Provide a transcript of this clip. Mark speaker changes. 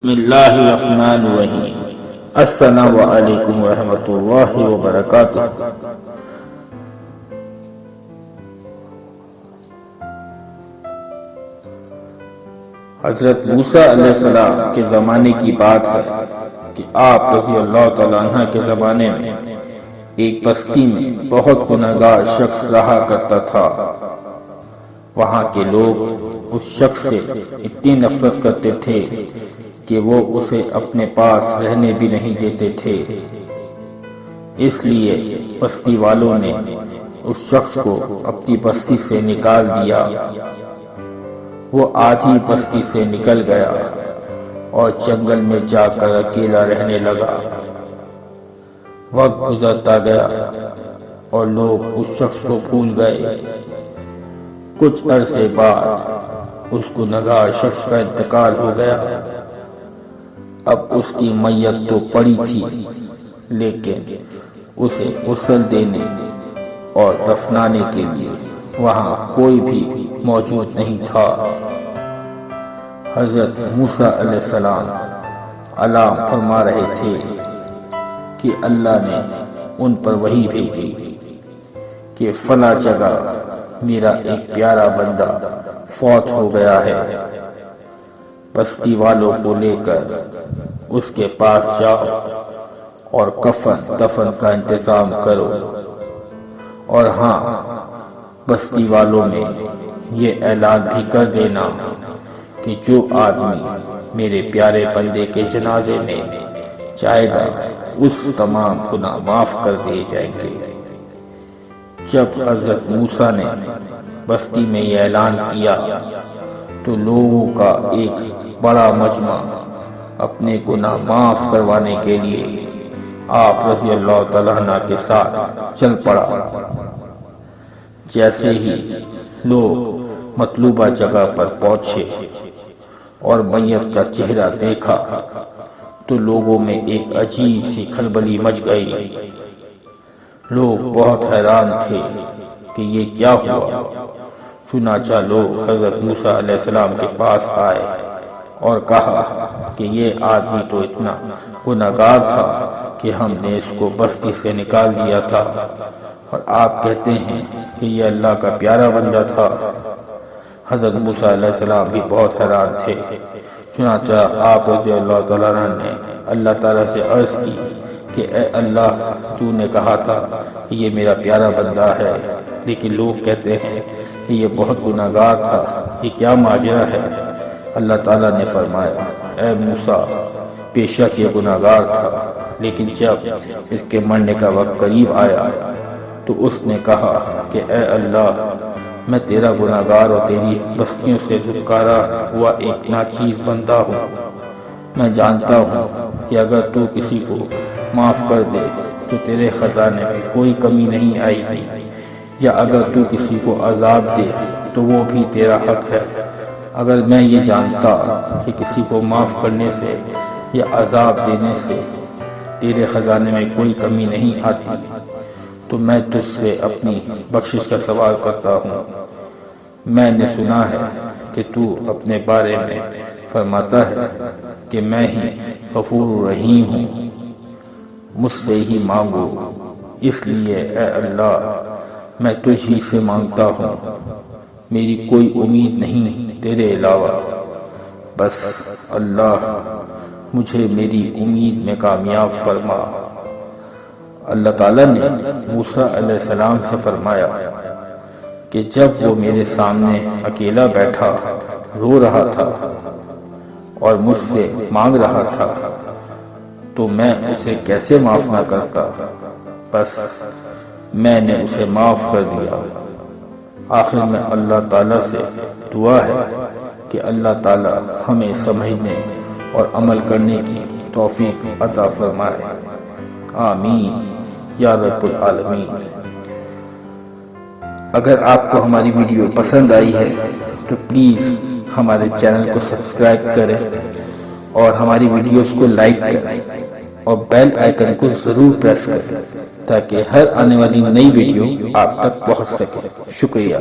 Speaker 1: بسم اللہ الرحمن الرحیم۔ السلام علیکم ورحمۃ اللہ وبرکاتہ۔ حضرت موسیٰ علیہ السلام کے زمانے کی بات ہے کہ آپ رضی اللہ تعالیٰ عنہ کے زمانے میں ایک بستی میں بہت گنہگار شخص رہا کرتا تھا۔ وہاں کے لوگ اس شخص سے اتنی نفرت کرتے تھے کہ وہ اسے اپنے پاس رہنے بھی نہیں دیتے تھے۔ اس لیے بستی والوں نے اس شخص کو اپنی بستی سے نکال دیا۔ وہ آدھی بستی سے نکل گیا اور جنگل میں جا کر اکیلا رہنے لگا۔ وقت گزرتا گیا اور لوگ اس شخص کو بھول گئے۔ کچھ عرصے بعد اس گنہگار شخص کا انتقال ہو گیا۔ اب اس کی میت تو پڑی تھی، لیکن اسے غسل دینے اور دفنانے کے لیے وہاں کوئی بھی موجود نہیں تھا۔ حضرت موسیٰ علیہ السلام علام فرما رہے تھے کہ اللہ نے ان پر وحی بھیجی کہ فلاں جگہ میرا ایک پیارا بندہ فوت ہو گیا ہے، بستی والوں کو لے کر اس کے پاس جاؤ اور کفن دفن کا انتظام کرو۔ اور ہاں، بستی والوں میں یہ اعلان بھی کر دینا کہ جو آدمی میرے پیارے بندے کے جنازے میں جائے گا اس تمام گناہ معاف کر دیے جائیں گے۔ جب حضرت موسیٰ نے بستی میں یہ اعلان کیا تو لوگوں کا ایک بڑا مجمع اپنے گناہ معاف کروانے کے لیے آپ رضی اللہ تعالیٰ عنہ کے ساتھ چل پڑا۔ جیسے ہی لوگ مطلوبہ جگہ پر پہنچے اور میت کا چہرہ دیکھا تو لوگوں میں ایک عجیب سی کھلبلی مچ گئی۔ لوگ بہت حیران تھے کہ یہ کیا ہوا۔ چنانچہ لوگ حضرت موسیٰ علیہ السلام کے پاس آئے اور کہا کہ یہ آدمی تو اتنا گنہگار تھا کہ ہم نے اس کو بستی سے نکال دیا تھا، اور آپ کہتے ہیں کہ یہ اللہ کا پیارا بندہ تھا۔ حضرت موسیٰ علیہ السلام بھی بہت حیران تھے۔ چنانچہ آپ رضی اللہ تعالیٰ عنہ نے اللہ تعالیٰ سے عرض کی کہ اے اللہ، تو نے کہا تھا کہ یہ میرا پیارا بندہ ہے، لیکن لوگ کہتے ہیں کہ یہ بہت گنہگار تھا، یہ کیا ماجرا ہے؟ اللہ تعالیٰ نے فرمایا، اے موسیٰ، بے شک یہ گنہگار تھا، لیکن جب اس کے مرنے کا وقت قریب آیا تو اس نے کہا کہ اے اللہ، میں تیرا گنہگار اور تیری بستیوں سے دھتکارا ہوا ایک ناچیز بندہ ہوں۔ میں جانتا ہوں کہ اگر تو کسی کو معاف کر دے تو تیرے خزانے میں کوئی کمی نہیں آئے گی، یا اگر تو کسی کو عذاب دے تو وہ بھی تیرا حق ہے۔ اگر میں یہ جانتا کہ کسی کو معاف کرنے سے یا عذاب دینے سے تیرے خزانے میں کوئی کمی نہیں آتی تو میں تجھ سے اپنی بخشش کا سوال کرتا ہوں۔ میں نے سنا ہے کہ تو اپنے بارے میں فرماتا ہے کہ میں ہی غفور رحیم ہوں، مجھ سے ہی مانگو، اس لیے اے اللہ میں تجھ ہی سے مانگتا ہوں، میری کوئی امید نہیں تیرے علاوہ، بس اللہ مجھے میری امید میں کامیاب فرما۔ اللہ تعالیٰ نے موسیٰ علیہ السلام سے فرمایا کہ جب وہ میرے سامنے اکیلا بیٹھا رو رہا تھا اور مجھ سے مانگ رہا تھا تو میں اسے کیسے معاف نہ کرتا، بس میں نے اسے معاف کر دیا۔ آخر میں اللہ تعالیٰ سے دعا ہے کہ اللہ تعالیٰ ہمیں سمجھنے اور عمل کرنے کی توفیق عطا فرمائے، آمین یا رب العالمین۔ اگر آپ کو ہماری ویڈیو پسند آئی ہے تو پلیز ہمارے چینل کو سبسکرائب کریں اور ہماری ویڈیوز کو لائک کریں اور بیل آئیکن کو ضرور پریس کریں تاکہ ہر آنے والی نئی ویڈیو آپ تک پہنچ سکے۔ شکریہ۔